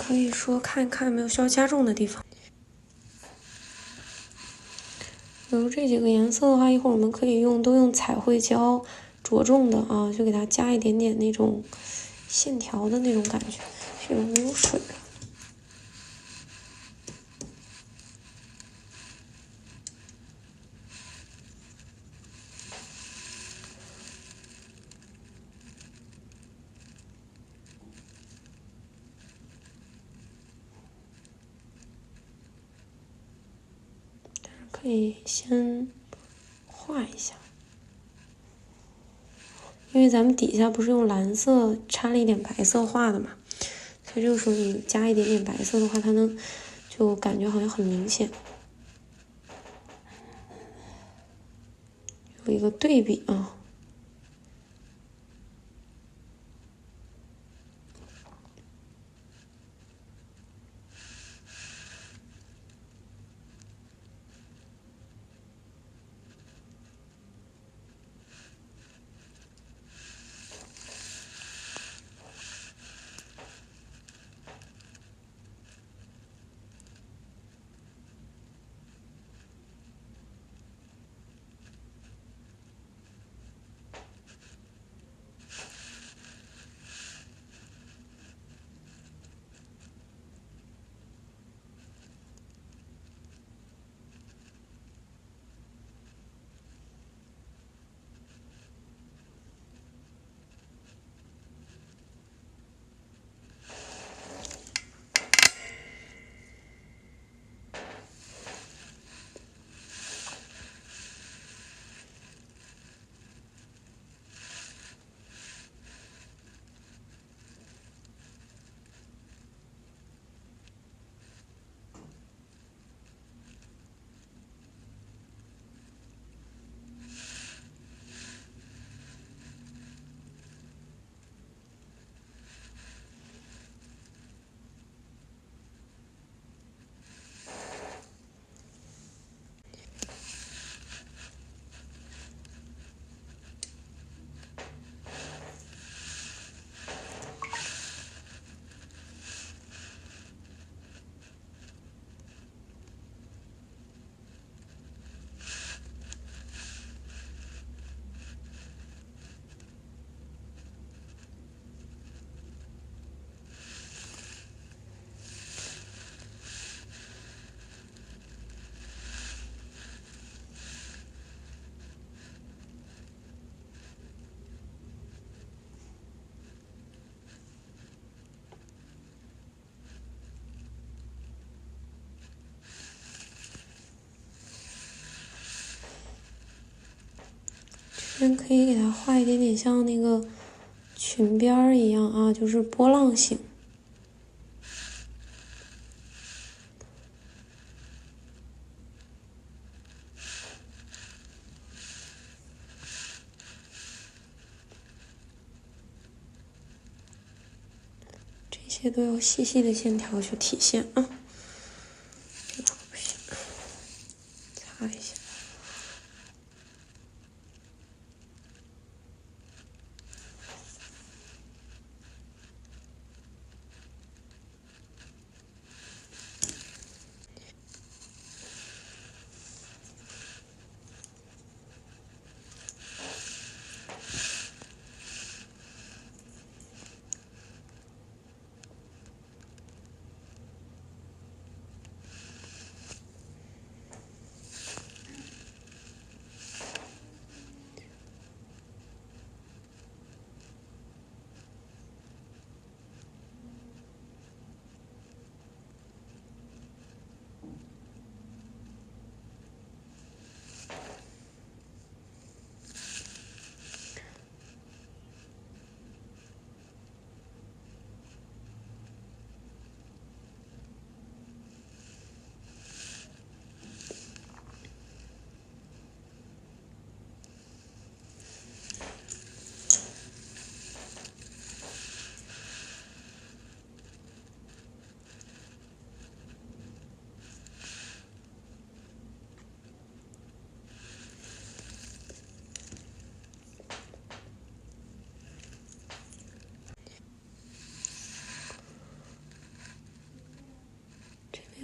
可以说看看有没有需要加重的地方。比如这几个颜色的话，一会儿我们可以都用彩绘胶着重的啊，就给它加一点点那种线条的那种感觉，这个没有水了。可以先画一下，因为咱们底下不是用蓝色掺了一点白色画的嘛，所以这个时候你加一点点白色的话，它能就感觉好像很明显，有一个对比啊。这边可以给它画一点点像那个裙边儿一样啊，就是波浪形。这些都要细细的线条去体现啊。这个不行，擦一下。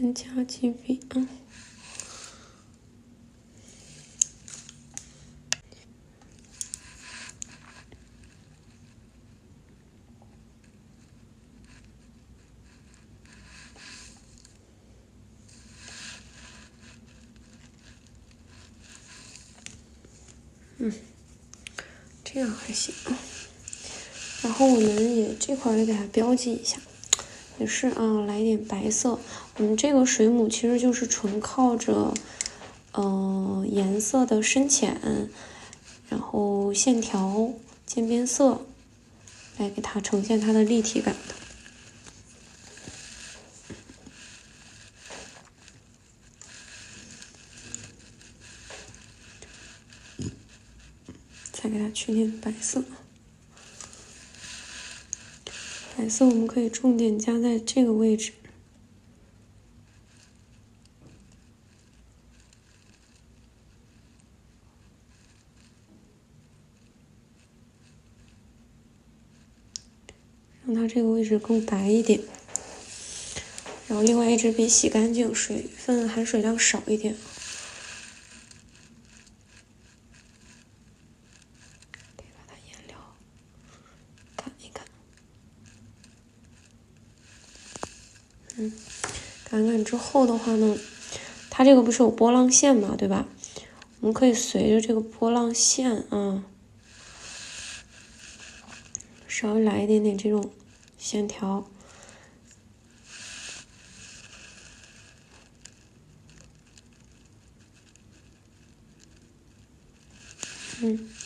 先加几笔啊。这样还行啊。然后我们也这块也给它标记一下，也是啊，来一点白色。我们这个水母其实就是纯靠着颜色的深浅，然后线条、渐变色来给它呈现它的立体感的。再给它去点白色，白色我们可以重点加在这个位置。让它这个位置更白一点，然后另外一支笔洗干净，水分含水量少一点。可以把它颜料赶一赶，赶赶之后的话呢，它这个不是有波浪线嘛，对吧？我们可以随着这个波浪线啊，稍微来一点点这种线条。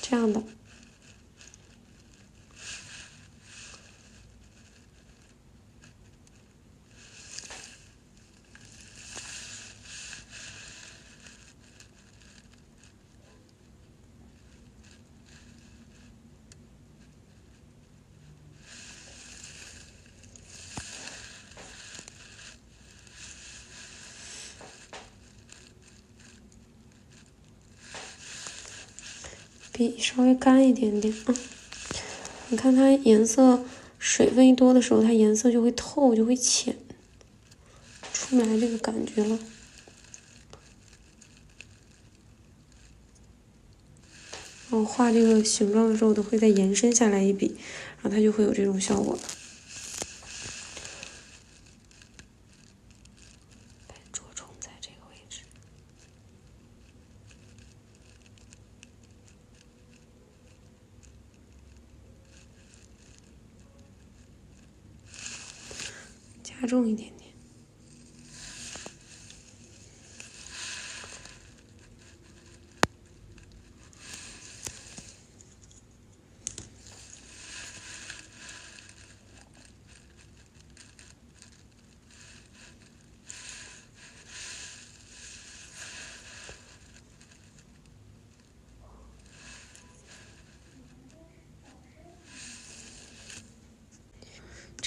这样的。笔稍微干一点点啊，你看它颜色水分一多的时候，它颜色就会透，就会浅，出不来这个感觉了。然后画这个形状的时候，都会再延伸下来一笔，然后它就会有这种效果了。着重在这个位置。加重一点点。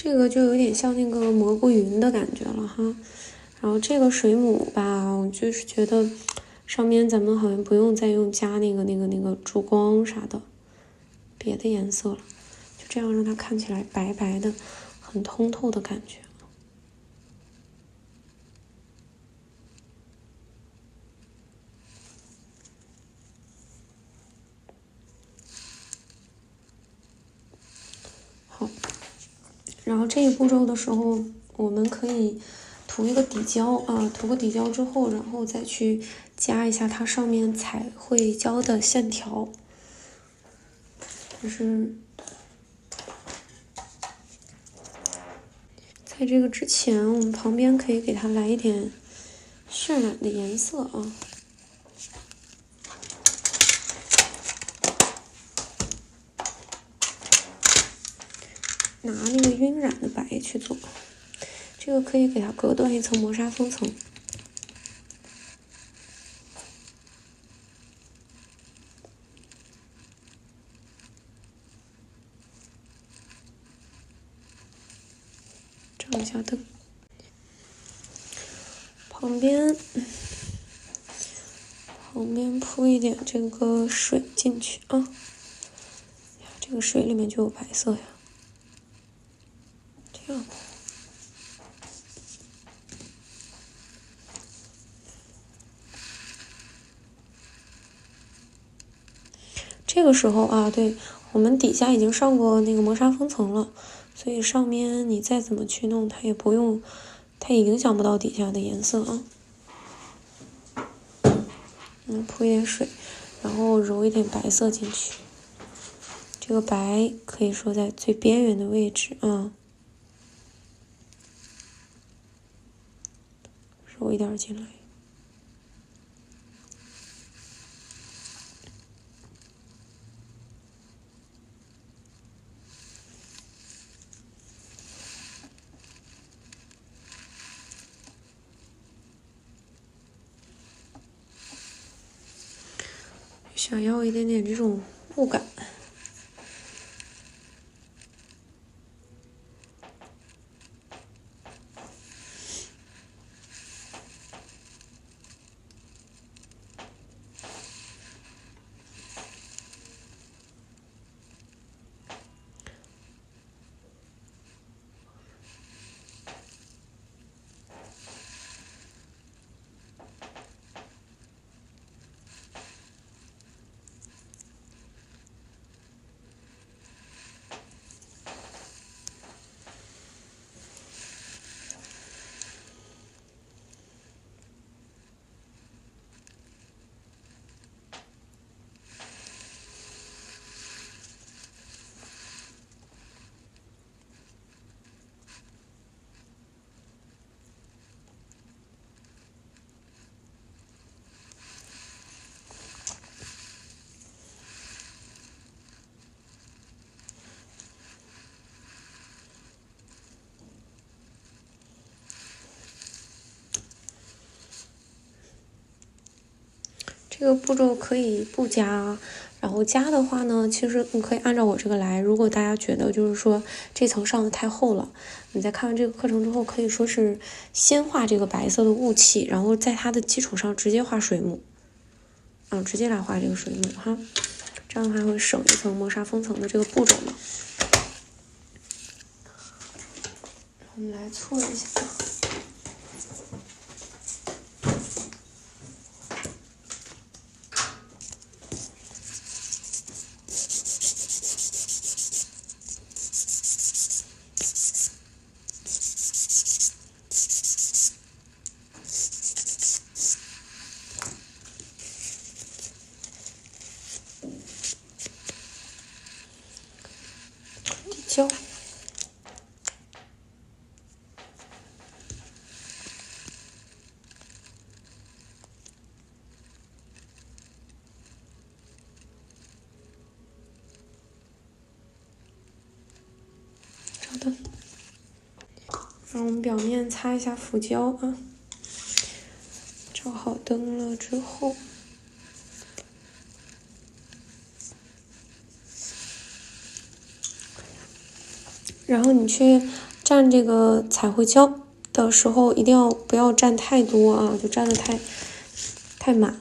这个就有点像那个蘑菇云的感觉了哈。然后这个水母吧，我就是觉得上面咱们好像不用再加那个珠光啥的，别的颜色了，就这样让它看起来白白的，很通透的感觉。好，然后这一步骤的时候，我们可以涂一个底胶啊，涂个底胶之后，然后再去加一下它上面彩绘胶的线条，就是在这个之前，我们旁边可以给它来一点渲染的颜色啊。拿那个晕染的白去做，这个可以给它隔断一层磨砂封层。照一下灯，旁边铺一点这个水进去啊，这个水里面就有白色呀，这样。这个时候啊，对，我们底下已经上过那个磨砂封层了，所以上面你再怎么去弄，它也不用，它也影响不到底下的颜色啊。铺一点水，然后揉一点白色进去。这个白可以说在最边缘的位置啊，揉一点进来。想要一点点这种雾感。这个步骤可以不加，然后加的话呢，其实你可以按照我这个来。如果大家觉得就是说这层上的太厚了，你在看完这个课程之后，可以说是先画这个白色的雾气，然后在它的基础上直接画水母，直接来画这个水母哈，这样的话会省一层磨砂封层的这个步骤嘛。我们来搓一下。胶，照灯，让我们表面擦一下浮胶啊。照好灯了之后，然后你去蘸这个彩绘胶的时候，一定要不要蘸太多啊，就蘸的太满。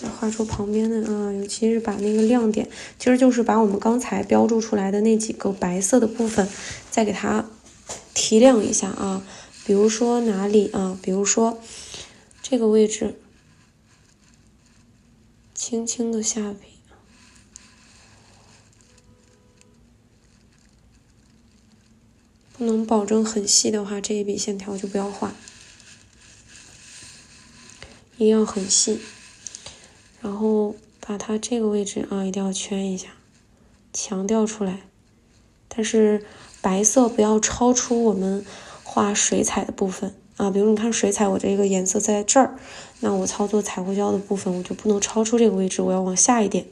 再画出旁边的啊，尤其是把那个亮点，其实就是把我们刚才标注出来的那几个白色的部分，再给它提亮一下啊。比如说哪里啊？比如说这个位置，轻轻的下笔。不能保证很细的话，这一笔线条就不要画，一定要很细。然后把它这个位置啊，一定要圈一下，强调出来。但是白色不要超出我们画水彩的部分啊。比如你看水彩，我这个颜色在这儿，那我操作彩绘胶的部分，我就不能超出这个位置，我要往下一点。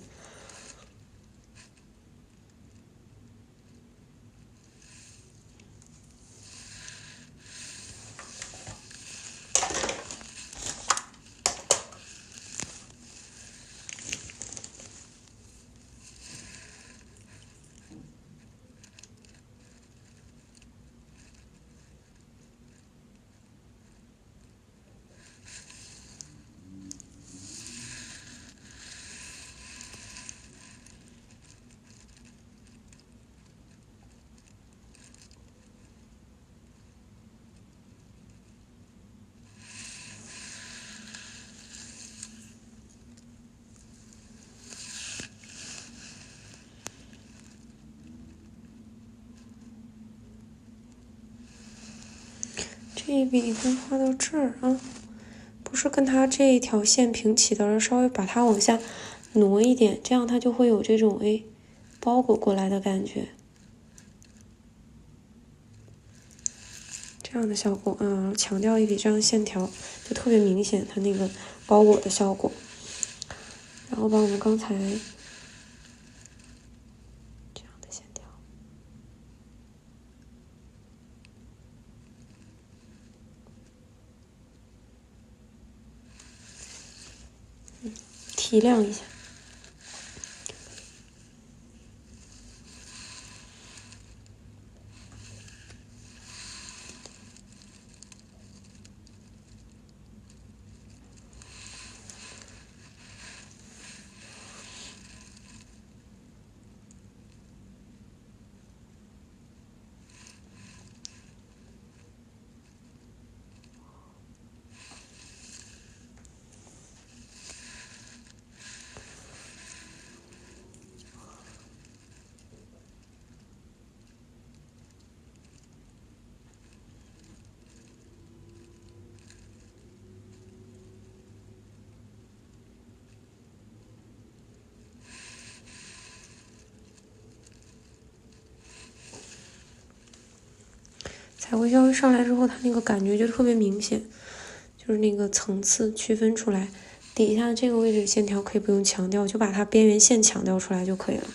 一笔会画到这儿啊，不是跟它这一条线平齐的，而稍微把它往下挪一点，这样它就会有这种包裹过来的感觉，这样的效果啊，强调一笔这样线条就特别明显，它那个包裹的效果。然后把我们刚才这样的线条，提亮一下。彩绘胶一上来之后，它那个感觉就特别明显，就是那个层次区分出来。底下这个位置线条可以不用强调，就把它边缘线强调出来就可以了。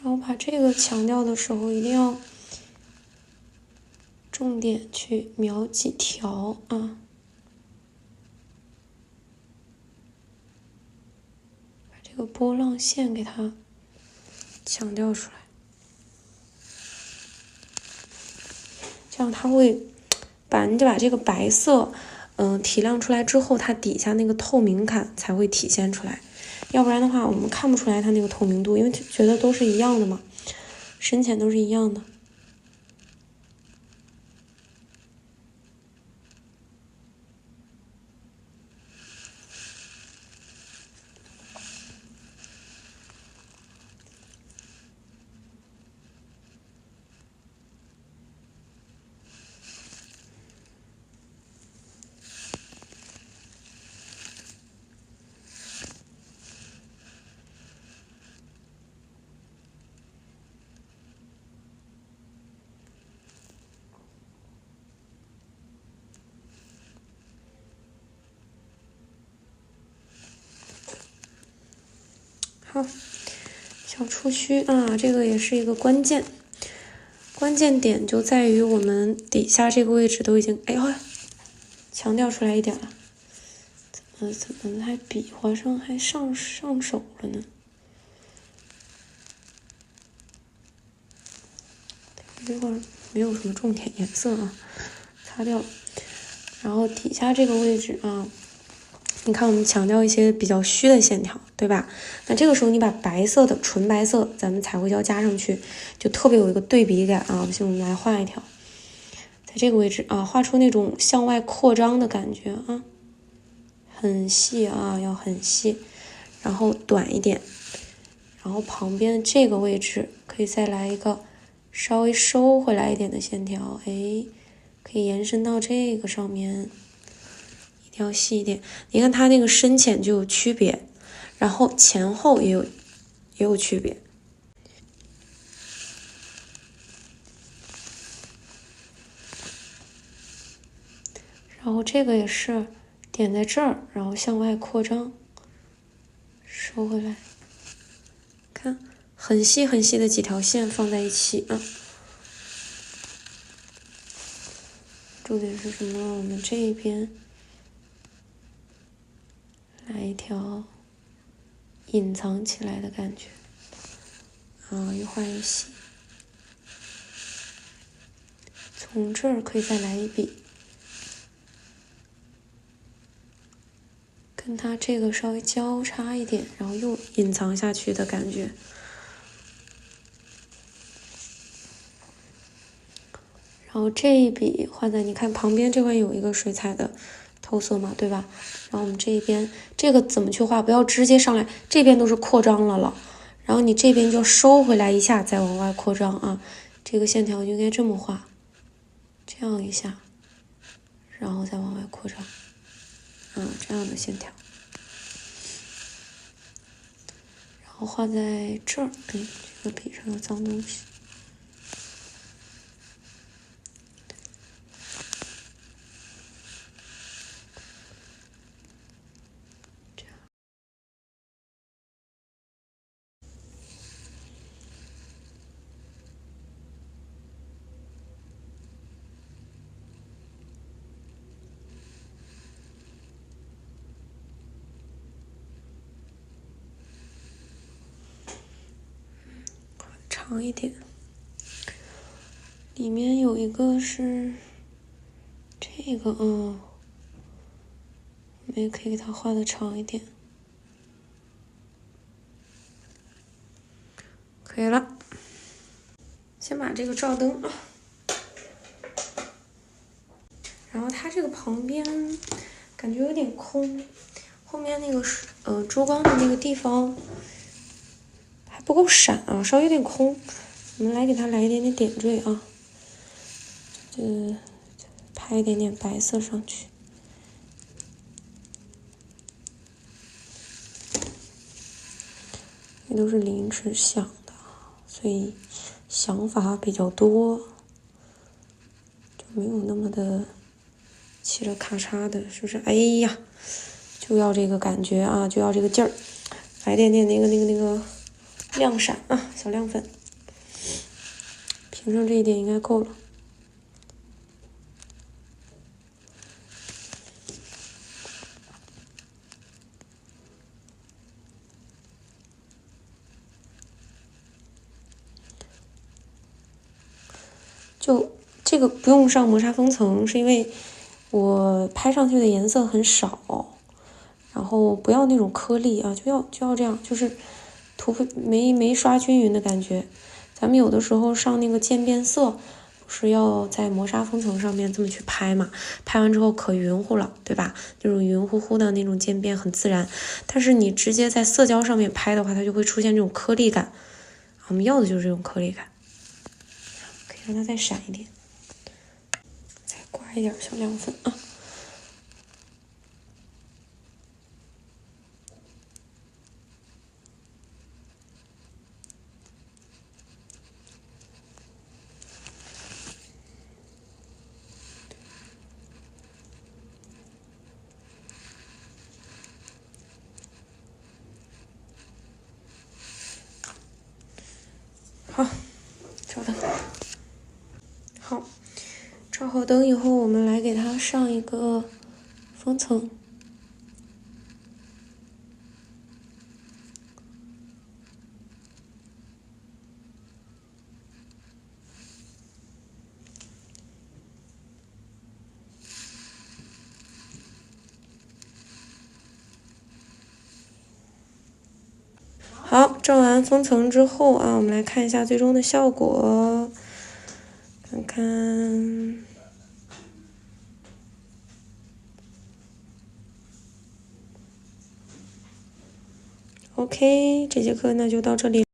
然后把这个强调的时候，一定要重点去描几条啊，把这个波浪线给它强调出来，这样它会你把这个白色提亮出来之后，它底下那个透明感才会体现出来。要不然的话，我们看不出来它那个透明度，因为觉得都是一样的嘛，深浅都是一样的。好，小触须啊，这个也是一个关键点，就在于我们底下这个位置都已经强调出来一点了，怎么还比划上还上手了呢？这块没有什么重点颜色啊，擦掉了。然后底下这个位置啊，你看我们强调一些比较虚的线条，对吧？那这个时候你把白色的纯白色咱们彩绘胶加上去，就特别有一个对比感啊。不信我们来画一条，在这个位置啊，画出那种向外扩张的感觉啊，很细啊，要很细，然后短一点，然后旁边这个位置可以再来一个稍微收回来一点的线条，哎，可以延伸到这个上面。要细一点，你看它那个深浅就有区别，然后前后也有区别。然后这个也是点在这儿，然后向外扩张，收回来，看很细很细的几条线放在一起啊。重点是什么？我们这一边来一条隐藏起来的感觉啊，越画越细。从这儿可以再来一笔，跟它这个稍微交叉一点，然后又隐藏下去的感觉。然后这一笔画在，你看旁边这块有一个水彩的透色嘛，对吧？然后我们这一边这个怎么去画？不要直接上来，这边都是扩张了，然后你这边就收回来一下，再往外扩张啊。这个线条就应该这么画，这样一下，然后再往外扩张，这样的线条。然后画在这儿，哎，这个笔上有脏东西。长一点，里面有一个是这个我们也可以给它画的长一点，可以了。先把这个照灯，然后它这个旁边感觉有点空，后面那个珠光的那个地方还不够闪啊，稍微有点空。我们来给它来一点点点缀啊，拍一点点白色上去。这都是临时想的，所以想法比较多，就没有那么的嘁哩咔嚓的，是不是？哎呀，就要这个感觉啊，就要这个劲儿，来点点那个亮闪啊，小亮粉，平上这一点应该够了。就这个不用上磨砂封层，是因为我拍上去的颜色很少，然后不要那种颗粒啊，就要这样，就是涂没刷均匀的感觉。咱们有的时候上那个渐变色，不是要在磨砂封层上面这么去拍嘛？拍完之后可匀乎了，对吧？那种匀乎乎的那种渐变很自然。但是你直接在色胶上面拍的话，它就会出现这种颗粒感。我们要的就是这种颗粒感。可以让它再闪一点，再刮一点小亮粉啊。好，照灯。好，照好灯以后，我们来给它上一个封层。好，照完封层之后啊，我们来看一下最终的效果，看看。OK，这节课那就到这里。